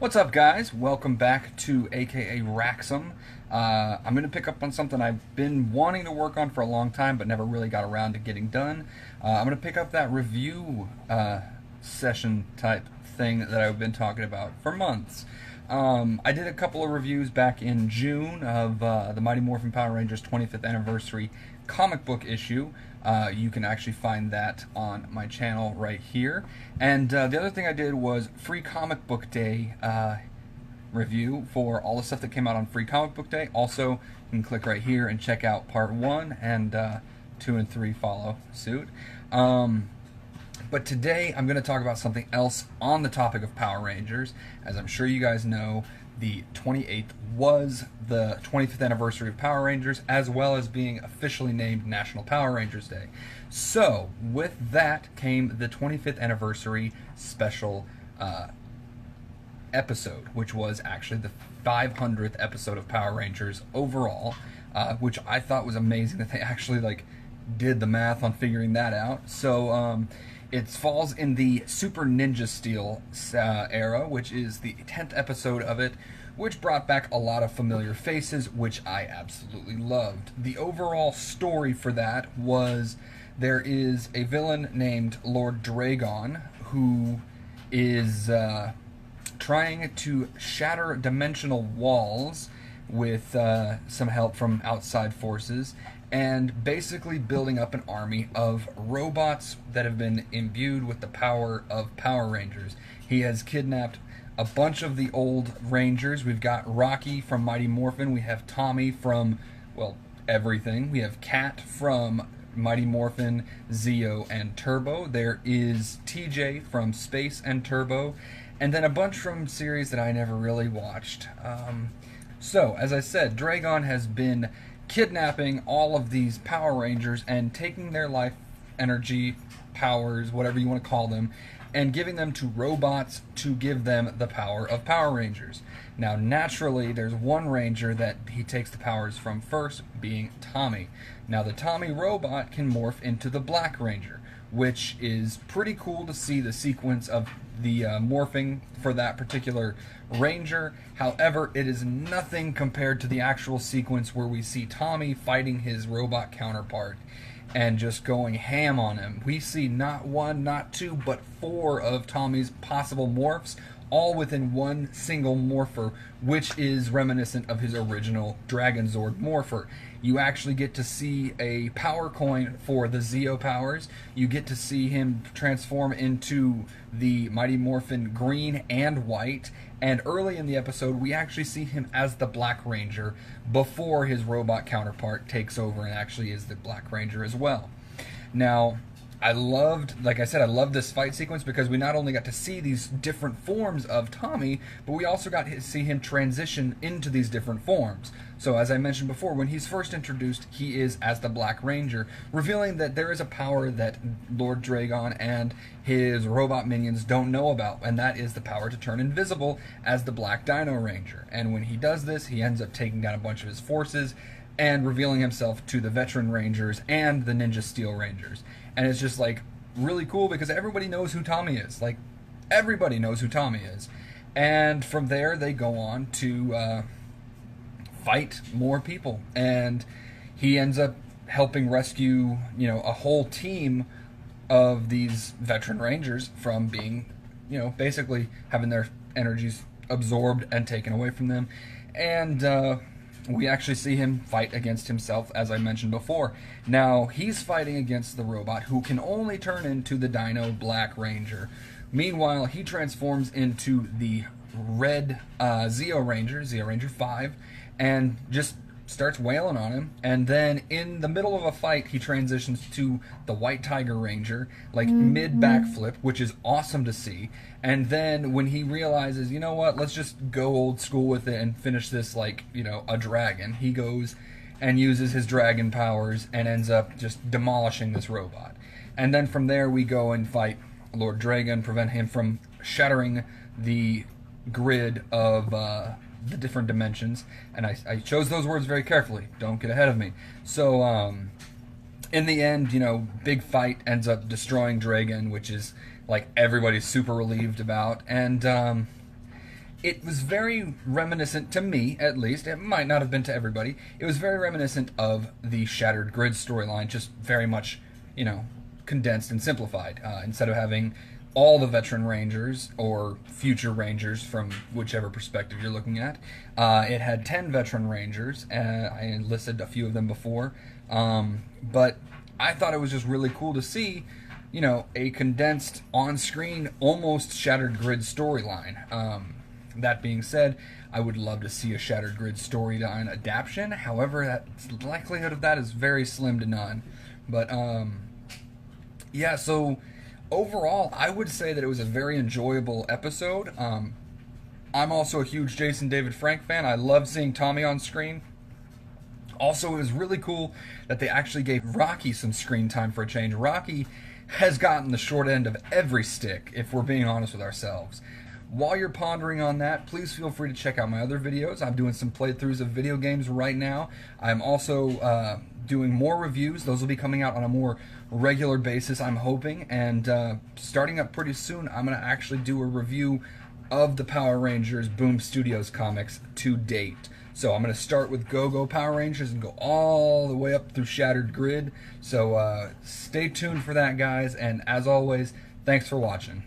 What's up, guys? Welcome back to AKA Rakxm. I'm going to pick up on something I've been wanting to work on for a long time but never really got around to getting done. I'm going to pick up that review session type thing that I've been talking about for months. I did a couple of reviews back in June of the Mighty Morphin Power Rangers 25th anniversary comic book issue. You can actually find that on my channel right here. And the other thing I did was Free Comic Book Day review for all the stuff that came out on Free Comic Book Day. Also, you can click right here and check out part 1, and 2 and 3 follow suit. But today I'm going to talk about something else on the topic of Power Rangers. As I'm sure you guys know, the 28th was the 25th anniversary of Power Rangers, as well as being officially named National Power Rangers Day. So, with that came the 25th anniversary special episode, which was actually the 500th episode of Power Rangers overall, which I thought was amazing that they actually did the math on figuring that out. So, it falls in the Super Ninja Steel era, which is the 10th episode of it, which brought back a lot of familiar faces, which I absolutely loved. The overall story for that was there is a villain named Lord Dragon who is trying to shatter dimensional walls with some help from outside forces, and basically building up an army of robots that have been imbued with the power of Power Rangers. He has kidnapped a bunch of the old Rangers. We've got Rocky from Mighty Morphin. We have Tommy from, well, everything. We have Kat from Mighty Morphin, Zeo, and Turbo. There is TJ from Space and Turbo. And then a bunch from series that I never really watched. So, as I said, Dragon has been kidnapping all of these Power Rangers and taking their life energy, powers, whatever you want to call them, and giving them to robots to give them the power of Power Rangers. Now, naturally, there's one Ranger that he takes the powers from first, being Tommy. Now, the Tommy robot can morph into the Black Ranger, which is pretty cool to see the sequence of the morphing for that particular Ranger. However, it is nothing compared to the actual sequence where we see Tommy fighting his robot counterpart and just going ham on him. We see not one, not two, but 4 of Tommy's possible morphs, all within one single morpher, which is reminiscent of his original Dragonzord morpher. You actually get to see a power coin for the Zeo powers. You get to see him transform into the Mighty Morphin green and white. And early in the episode, we actually see him as the Black Ranger before his robot counterpart takes over and actually is the Black Ranger as well. Now, I loved this fight sequence because we not only got to see these different forms of Tommy, but we also got to see him transition into these different forms. So as I mentioned before, when he's first introduced, he is as the Black Ranger, revealing that there is a power that Lord Dragon and his robot minions don't know about, and that is the power to turn invisible as the Black Dino Ranger. And when he does this, he ends up taking down a bunch of his forces and revealing himself to the Veteran Rangers and the Ninja Steel Rangers. And it's just really cool because everybody knows who Tommy is. Everybody knows who Tommy is. And from there they go on to fight more people. And he ends up helping rescue, a whole team of these Veteran Rangers from being, basically having their energies absorbed and taken away from them. And we actually see him fight against himself, as I mentioned before. Now, he's fighting against the robot who can only turn into the Dino Black Ranger. Meanwhile, he transforms into the red Zeo Ranger 5, and just starts wailing on him. And then in the middle of a fight, he transitions to the White Tiger Ranger, mid backflip, which is awesome to see. And then when he realizes, you know what, let's just go old school with it and finish this a dragon, he goes and uses his dragon powers and ends up just demolishing this robot. And then from there we go and fight Lord Dragon, prevent him from shattering the grid of the different dimensions. And I chose those words very carefully, don't get ahead of me. So in the end, big fight ends up destroying Dragon, which is everybody's super relieved about. And it was very reminiscent to me, at least. It might not have been to everybody. It was very reminiscent of the Shattered Grid storyline, just very much, you know, condensed and simplified. Instead of having all the veteran Rangers, or future Rangers from whichever perspective you're looking at, it had 10 veteran Rangers. I listed a few of them before. But I thought it was just really cool to see, you know, a condensed, on-screen, almost Shattered Grid storyline. That being said, I would love to see a Shattered Grid storyline adaptation. However, the likelihood of that is very slim to none. But, yeah, so overall, I would say that it was a very enjoyable episode. I'm also a huge Jason David Frank fan. I love seeing Tommy on screen. Also, it was really cool that they actually gave Rocky some screen time for a change. Rocky has gotten the short end of every stick, if we're being honest with ourselves. While you're pondering on that, please feel free to check out my other videos. I'm doing some playthroughs of video games right now. I'm also doing more reviews. Those will be coming out on a more regular basis, I'm hoping. And starting up pretty soon, I'm going to actually do a review of the Power Rangers Boom Studios comics to date. So I'm going to start with Go-Go Power Rangers and go all the way up through Shattered Grid. So stay tuned for that, guys. And as always, thanks for watching.